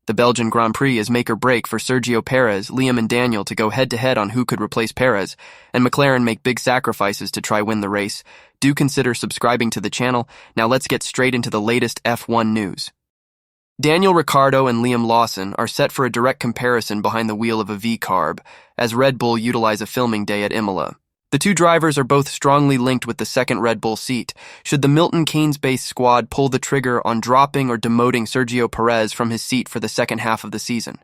The Belgian Grand Prix is make or break for Sergio Perez, Liam and Daniel to go head-to-head on who could replace Perez, and McLaren make big sacrifices to try win the race. Do consider subscribing to the channel. Now let's get straight into the latest F1 news. Daniel Ricciardo and Liam Lawson are set for a direct comparison behind the wheel of a V-carb, as Red Bull utilize a filming day at Imola. The two drivers are both strongly linked with the second Red Bull seat, should the Milton Keynes-based squad pull the trigger on dropping or demoting Sergio Perez from his seat for the second half of the season.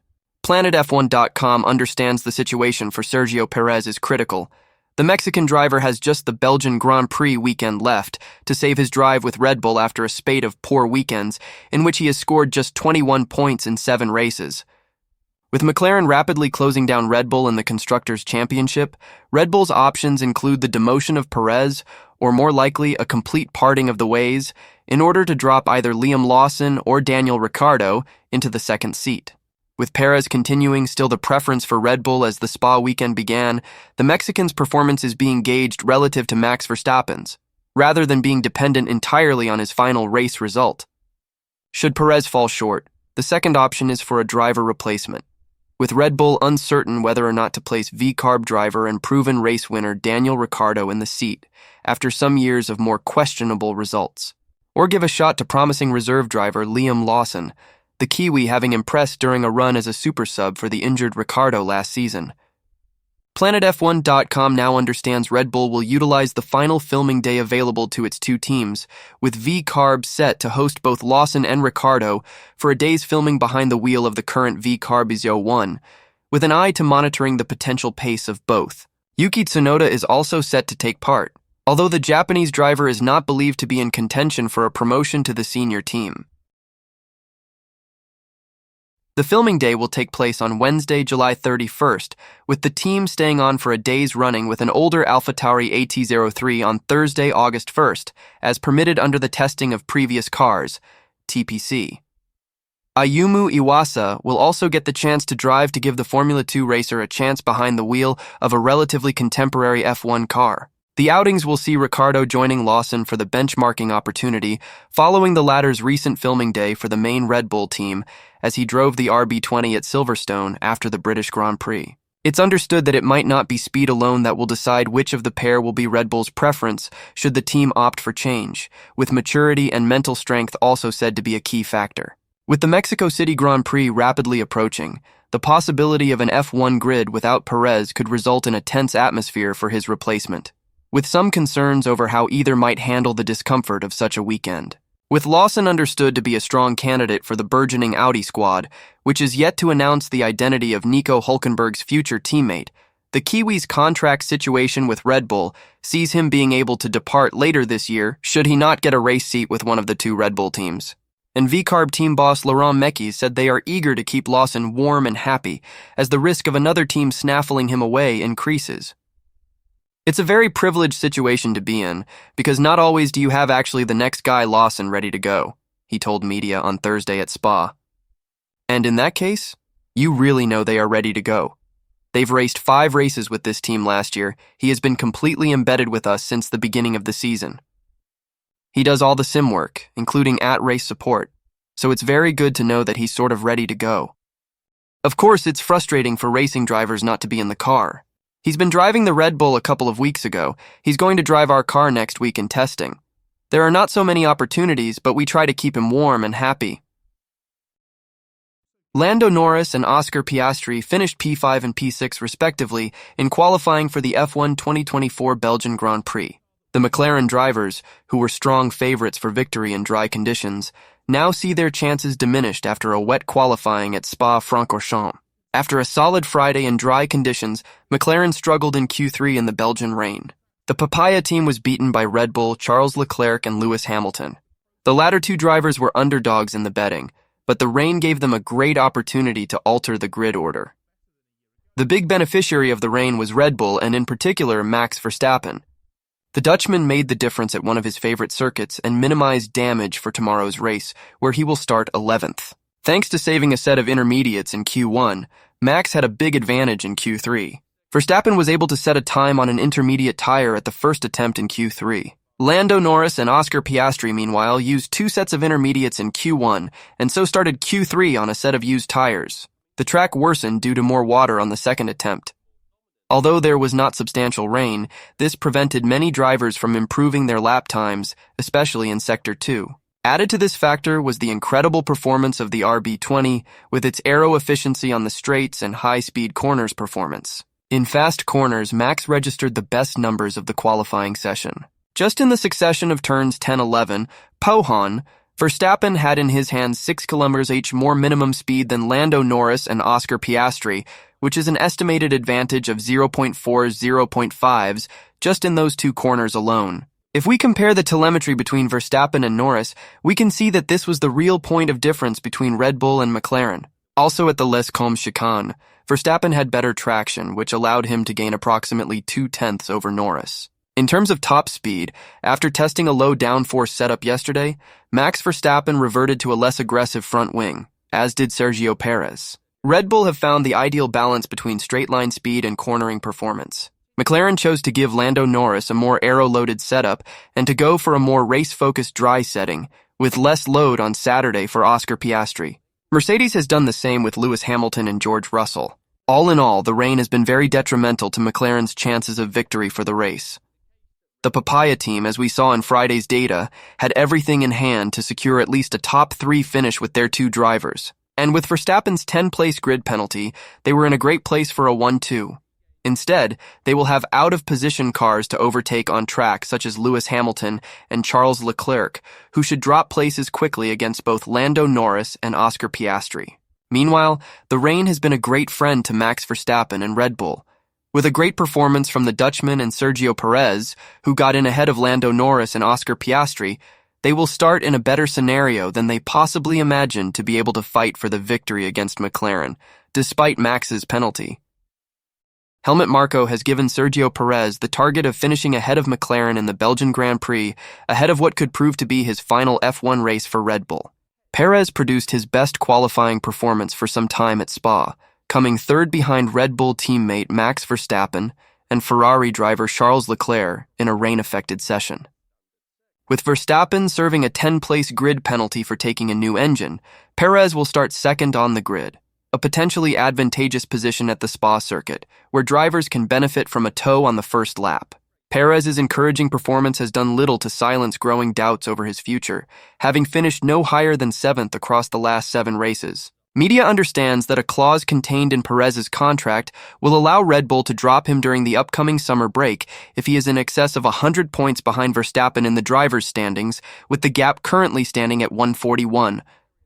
PlanetF1.com understands the situation for Sergio Perez is critical. The Mexican driver has just the Belgian Grand Prix weekend left to save his drive with Red Bull after a spate of poor weekends in which he has scored just 21 points in 7 races. With McLaren rapidly closing down Red Bull in the Constructors' Championship, Red Bull's options include the demotion of Perez, or more likely a complete parting of the ways, in order to drop either Liam Lawson or Daniel Ricciardo into the second seat. With Perez continuing still the preference for Red Bull as the Spa weekend began, the Mexican's performance is being gauged relative to Max Verstappen's, rather than being dependent entirely on his final race result. Should Perez fall short, the second option is for a driver replacement, with Red Bull uncertain whether or not to place V-carb driver and proven race winner Daniel Ricciardo in the seat after some years of more questionable results, or give a shot to promising reserve driver Liam Lawson, the Kiwi having impressed during a run as a super sub for the injured Ricciardo last season. PlanetF1.com now understands Red Bull will utilize the final filming day available to its two teams, with V-carb set to host both Lawson and Ricciardo for a day's filming behind the wheel of the current V-carb Izo-1, with an eye to monitoring the potential pace of both. Yuki Tsunoda is also set to take part, although the Japanese driver is not believed to be in contention for a promotion to the senior team. The filming day will take place on Wednesday, July 31st, with the team staying on for a day's running with an older AlphaTauri AT03 on Thursday, August 1st, as permitted under the testing of previous cars, TPC. Ayumu Iwasa will also get the chance to drive to give the Formula 2 racer a chance behind the wheel of a relatively contemporary F1 car. The outings will see Ricciardo joining Lawson for the benchmarking opportunity following the latter's recent filming day for the main Red Bull team as he drove the RB20 at Silverstone after the British Grand Prix. It's understood that it might not be speed alone that will decide which of the pair will be Red Bull's preference should the team opt for change, with maturity and mental strength also said to be a key factor. With the Mexico City Grand Prix rapidly approaching, the possibility of an F1 grid without Perez could result in a tense atmosphere for his replacement, with some concerns over how either might handle the discomfort of such a weekend. With Lawson understood to be a strong candidate for the burgeoning Audi squad, which is yet to announce the identity of Nico Hülkenberg's future teammate, the Kiwi's contract situation with Red Bull sees him being able to depart later this year should he not get a race seat with one of the two Red Bull teams. And V-carb team boss Laurent Mekies said they are eager to keep Lawson warm and happy as the risk of another team snaffling him away increases. It's a very privileged situation to be in, because not always do you have actually the next guy Lawson ready to go, he told media on Thursday at Spa. And in that case, you really know they are ready to go. They've raced 5 races with this team last year. He has been completely embedded with us since the beginning of the season. He does all the sim work, including at-race support, so it's very good to know that he's sort of ready to go. Of course, it's frustrating for racing drivers not to be in the car. He's been driving the Red Bull a couple of weeks ago. He's going to drive our car next week in testing. There are not so many opportunities, but we try to keep him warm and happy. Lando Norris and Oscar Piastri finished P5 and P6 respectively in qualifying for the F1 2024 Belgian Grand Prix. The McLaren drivers, who were strong favorites for victory in dry conditions, now see their chances diminished after a wet qualifying at Spa-Francorchamps. After a solid Friday in dry conditions, McLaren struggled in Q3 in the Belgian rain. The Papaya team was beaten by Red Bull, Charles Leclerc, and Lewis Hamilton. The latter two drivers were underdogs in the betting, but the rain gave them a great opportunity to alter the grid order. The big beneficiary of the rain was Red Bull, and in particular Max Verstappen. The Dutchman made the difference at one of his favorite circuits and minimized damage for tomorrow's race, where he will start 11th. Thanks to saving a set of intermediates in Q1, Max had a big advantage in Q3. Verstappen was able to set a time on an intermediate tire at the first attempt in Q3. Lando Norris and Oscar Piastri, meanwhile, used 2 sets of intermediates in Q1, and so started Q3 on a set of used tires. The track worsened due to more water on the second attempt. Although there was not substantial rain, this prevented many drivers from improving their lap times, especially in Sector 2. Added to this factor was the incredible performance of the RB20 with its aero efficiency on the straights and high-speed corners performance. In fast corners, Max registered the best numbers of the qualifying session. Just in the succession of turns 10-11, Pohon, Verstappen had in his hands 6 km/h more minimum speed than Lando Norris and Oscar Piastri, which is an estimated advantage of 0.4-0.5s just in those 2 corners alone. If we compare the telemetry between Verstappen and Norris, we can see that this was the real point of difference between Red Bull and McLaren. Also at the Les Combes chicane, Verstappen had better traction, which allowed him to gain approximately 0.2 over Norris. In terms of top speed, after testing a low downforce setup yesterday, Max Verstappen reverted to a less aggressive front wing, as did Sergio Perez. Red Bull have found the ideal balance between straight-line speed and cornering performance. McLaren chose to give Lando Norris a more aero-loaded setup and to go for a more race-focused dry setting, with less load on Saturday for Oscar Piastri. Mercedes has done the same with Lewis Hamilton and George Russell. All in all, the rain has been very detrimental to McLaren's chances of victory for the race. The Papaya team, as we saw in Friday's data, had everything in hand to secure at least a top 3 finish with their 2 drivers. And with Verstappen's 10-place grid penalty, they were in a great place for a 1-2. Instead, they will have out-of-position cars to overtake on track such as Lewis Hamilton and Charles Leclerc, who should drop places quickly against both Lando Norris and Oscar Piastri. Meanwhile, the rain has been a great friend to Max Verstappen and Red Bull. With a great performance from the Dutchman and Sergio Perez, who got in ahead of Lando Norris and Oscar Piastri, they will start in a better scenario than they possibly imagined to be able to fight for the victory against McLaren, despite Max's penalty. Helmut Marko has given Sergio Perez the target of finishing ahead of McLaren in the Belgian Grand Prix, ahead of what could prove to be his final F1 race for Red Bull. Perez produced his best qualifying performance for some time at Spa, coming third behind Red Bull teammate Max Verstappen and Ferrari driver Charles Leclerc in a rain-affected session. With Verstappen serving a 10-place grid penalty for taking a new engine, Perez will start second on the grid, a potentially advantageous position at the Spa circuit, where drivers can benefit from a tow on the first lap. Perez's encouraging performance has done little to silence growing doubts over his future, having finished no higher than 7th across the last 7 races. Media understands that a clause contained in Perez's contract will allow Red Bull to drop him during the upcoming summer break if he is in excess of 100 points behind Verstappen in the drivers' standings, with the gap currently standing at 141.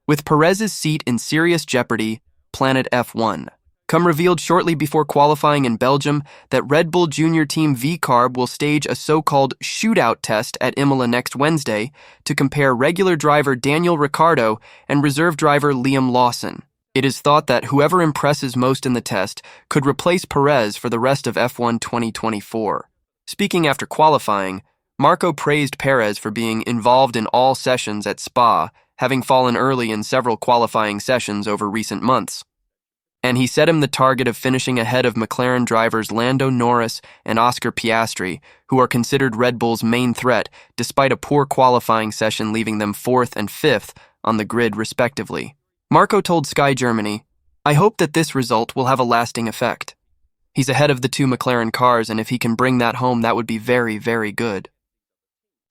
With Perez's seat in serious jeopardy, Planet F1. Come revealed shortly before qualifying in Belgium that Red Bull Junior Team V-Carb will stage a so-called shootout test at Imola next Wednesday to compare regular driver Daniel Ricciardo and reserve driver Liam Lawson. It is thought that whoever impresses most in the test could replace Perez for the rest of F1 2024. Speaking after qualifying, Marko praised Perez for being involved in all sessions at Spa, having fallen early in several qualifying sessions over recent months. And he set him the target of finishing ahead of McLaren drivers Lando Norris and Oscar Piastri, who are considered Red Bull's main threat despite a poor qualifying session leaving them 4th and 5th on the grid respectively. Marko told Sky Germany, "I hope that this result will have a lasting effect. He's ahead of the 2 McLaren cars, and if he can bring that home, that would be very, very good."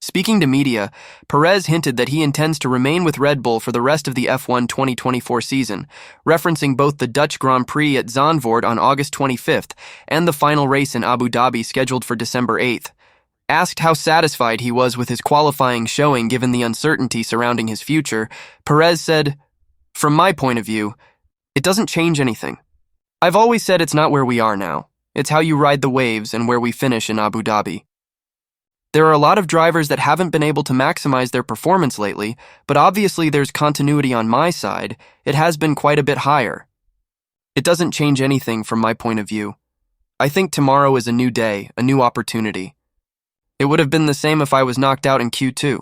Speaking to media, Perez hinted that he intends to remain with Red Bull for the rest of the F1 2024 season, referencing both the Dutch Grand Prix at Zandvoort on August 25th and the final race in Abu Dhabi scheduled for December 8th. Asked how satisfied he was with his qualifying showing given the uncertainty surrounding his future, Perez said, "From my point of view, it doesn't change anything. I've always said it's not where we are now. It's how you ride the waves and where we finish in Abu Dhabi. There are a lot of drivers that haven't been able to maximize their performance lately, but obviously there's continuity on my side. It has been quite a bit higher. It doesn't change anything from my point of view. I think tomorrow is a new day, a new opportunity. It would have been the same if I was knocked out in Q2.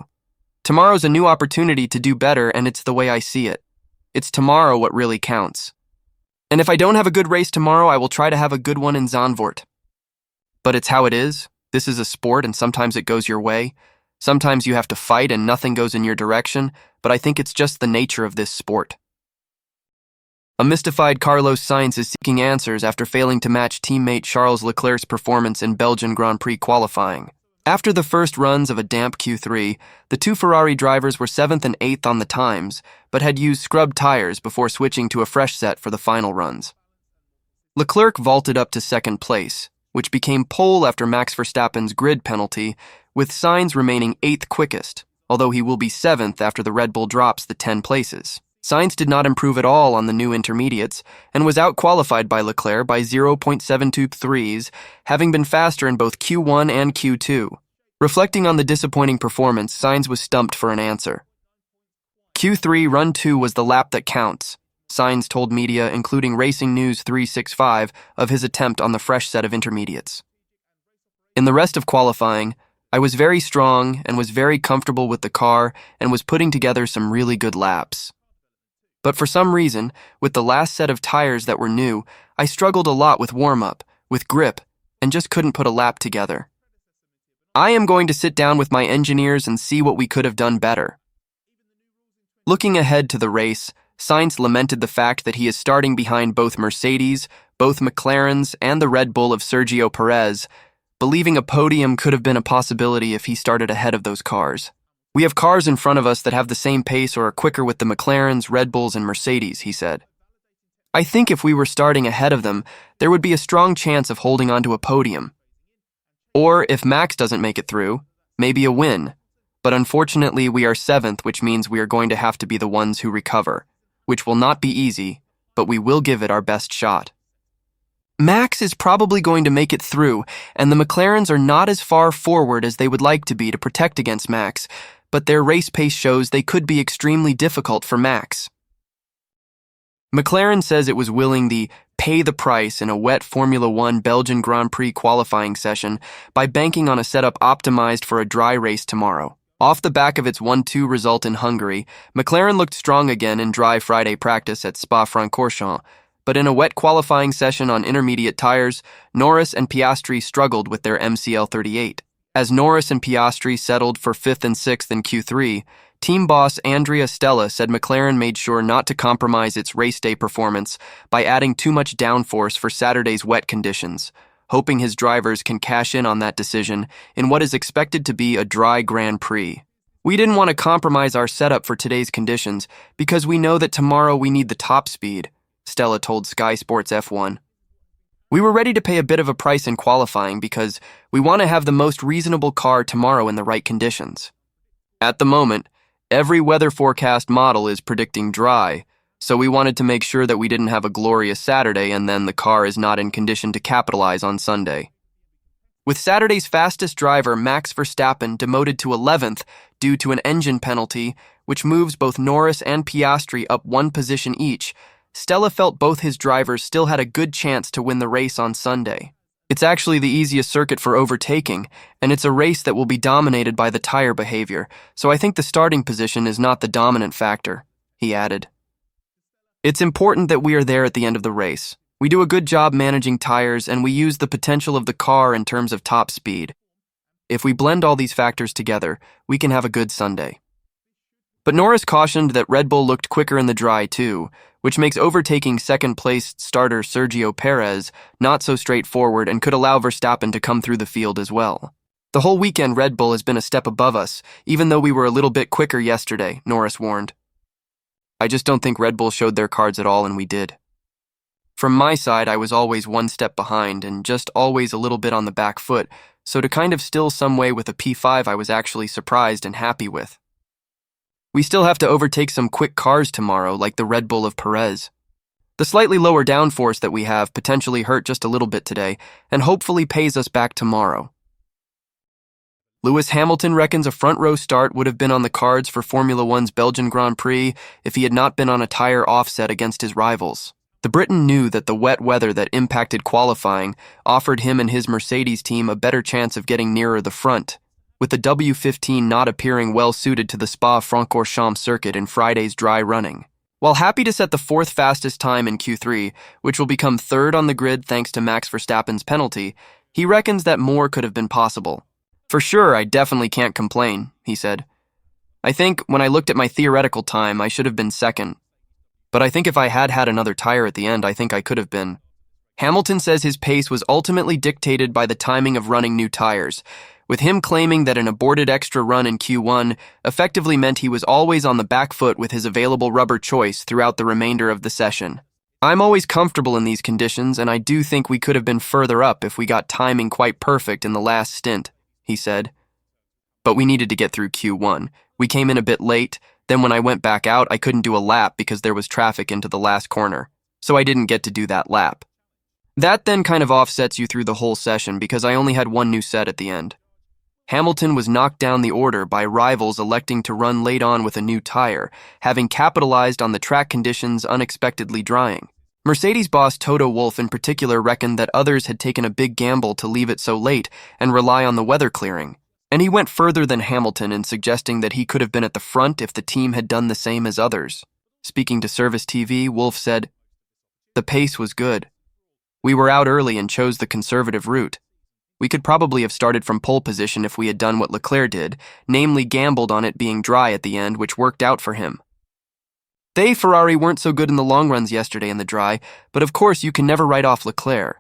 Tomorrow's a new opportunity to do better, and it's the way I see it. It's tomorrow what really counts. And if I don't have a good race tomorrow, I will try to have a good one in Zandvoort. But it's how it is. This is a sport, and sometimes it goes your way. Sometimes you have to fight and nothing goes in your direction, but I think it's just the nature of this sport. A mystified Carlos Sainz is seeking answers after failing to match teammate Charles Leclerc's performance in Belgian Grand Prix qualifying. After the first runs of a damp Q3, the two Ferrari drivers were 7th and 8th on the times, but had used scrubbed tires before switching to a fresh set for the final runs. Leclerc vaulted up to second place, which became pole after Max Verstappen's grid penalty, with Sainz remaining 8th quickest, although he will be 7th after the Red Bull drops the 10 places. Sainz did not improve at all on the new intermediates and was out-qualified by Leclerc by 0.723s, having been faster in both Q1 and Q2. Reflecting on the disappointing performance, Sainz was stumped for an answer. Q3 Run 2 was the lap that counts, Sainz told media, including Racing News 365, of his attempt on the fresh set of intermediates. In the rest of qualifying, I was very strong and was very comfortable with the car and was putting together some really good laps. But for some reason, with the last set of tires that were new, I struggled a lot with warm-up, with grip, and just couldn't put a lap together. I am going to sit down with my engineers and see what we could have done better. Looking ahead to the race, Sainz lamented the fact that he is starting behind both Mercedes, both McLarens, and the Red Bull of Sergio Perez, believing a podium could have been a possibility if he started ahead of those cars. We have cars in front of us that have the same pace or are quicker with the McLarens, Red Bulls, and Mercedes, he said. I think if we were starting ahead of them, there would be a strong chance of holding onto a podium. Or if Max doesn't make it through, maybe a win. But unfortunately, we are 7th, which means we are going to have to be the ones who recover, which will not be easy, but we will give it our best shot. Max is probably going to make it through, and the McLarens are not as far forward as they would like to be to protect against Max, but their race pace shows they could be extremely difficult for Max. McLaren says it was willing to pay the price in a wet Formula One Belgian Grand Prix qualifying session by banking on a setup optimized for a dry race tomorrow. Off the back of its 1-2 result in Hungary, McLaren looked strong again in dry Friday practice at Spa-Francorchamps, but in a wet qualifying session on intermediate tires, Norris and Piastri struggled with their MCL 38. As Norris and Piastri settled for 5th and 6th in Q3, team boss Andrea Stella said McLaren made sure not to compromise its race day performance by adding too much downforce for Saturday's wet conditions, hoping his drivers can cash in on that decision in what is expected to be a dry Grand Prix. We didn't want to compromise our setup for today's conditions because we know that tomorrow we need the top speed, Stella told Sky Sports F1. We were ready to pay a bit of a price in qualifying because we want to have the most reasonable car tomorrow in the right conditions. At the moment, every weather forecast model is predicting dry, so we wanted to make sure that we didn't have a glorious Saturday and then the car is not in condition to capitalize on Sunday. With Saturday's fastest driver, Max Verstappen, demoted to 11th due to an engine penalty, which moves both Norris and Piastri up one position each, Stella felt both his drivers still had a good chance to win the race on Sunday. It's actually the easiest circuit for overtaking, and it's a race that will be dominated by the tire behavior, so I think the starting position is not the dominant factor, he added. It's important that we are there at the end of the race. We do a good job managing tires, and we use the potential of the car in terms of top speed. If we blend all these factors together, we can have a good Sunday. But Norris cautioned that Red Bull looked quicker in the dry too, which makes overtaking second-placed starter Sergio Perez not so straightforward and could allow Verstappen to come through the field as well. The whole weekend Red Bull has been a step above us, even though we were a little bit quicker yesterday, Norris warned. I just don't think Red Bull showed their cards at all, and we did. From my side, I was always one step behind and just always a little bit on the back foot, so to kind of still some way with a P5 I was actually surprised and happy with. We still have to overtake some quick cars tomorrow, like the Red Bull of Perez. The slightly lower downforce that we have potentially hurt just a little bit today, and hopefully pays us back tomorrow. Lewis Hamilton reckons a front-row start would have been on the cards for Formula One's Belgian Grand Prix if he had not been on a tire offset against his rivals. The Briton knew that the wet weather that impacted qualifying offered him and his Mercedes team a better chance of getting nearer the front, with the W15 not appearing well-suited to the Spa-Francorchamps circuit in Friday's dry running. While happy to set the 4th fastest time in Q3, which will become 3rd on the grid thanks to Max Verstappen's penalty, he reckons that more could have been possible. For sure, I definitely can't complain. he said. I think when I looked at my theoretical time, I should have been second. But I think if I had had another tire at the end, I think I could have been. Hamilton says his pace was ultimately dictated by the timing of running new tires, with him claiming that an aborted extra run in Q1 effectively meant he was always on the back foot with his available rubber choice throughout the remainder of the session. I'm always comfortable in these conditions, and I do think we could have been further up if we got timing quite perfect in the last stint, he said. But we needed to get through Q1. We came in a bit late, then when I went back out, I couldn't do a lap because there was traffic into the last corner, so I didn't get to do that lap. That then kind of offsets you through the whole session because I only had one new set at the end. Hamilton was knocked down the order by rivals electing to run late on with a new tire, having capitalized on the track conditions unexpectedly drying. Mercedes boss Toto Wolff in particular reckoned that others had taken a big gamble to leave it so late and rely on the weather clearing, and he went further than Hamilton in suggesting that he could have been at the front if the team had done the same as others. Speaking to Service TV, Wolff said, "The pace was good. We were out early and chose the conservative route. We could probably have started from pole position if we had done what Leclerc did, namely gambled on it being dry at the end, which worked out for him. Ferrari weren't so good in the long runs yesterday in the dry, but of course you can never write off Leclerc.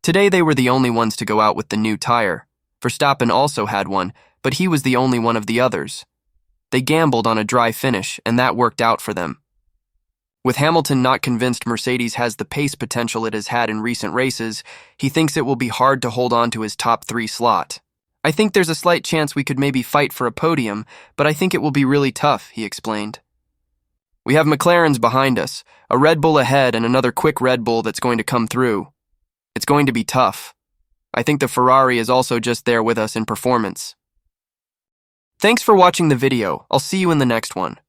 Today they were the only ones to go out with the new tire. Verstappen also had one, but he was the only one of the others. They gambled on a dry finish, and that worked out for them." With Hamilton not convinced Mercedes has the pace potential it has had in recent races, he thinks it will be hard to hold on to his top 3 slot. "I think there's a slight chance we could maybe fight for a podium, but I think it will be really tough," he explained. "We have McLarens behind us, a Red Bull ahead and another quick Red Bull that's going to come through. It's going to be tough. I think the Ferrari is also just there with us in performance." Thanks for watching the video. I'll see you in the next one.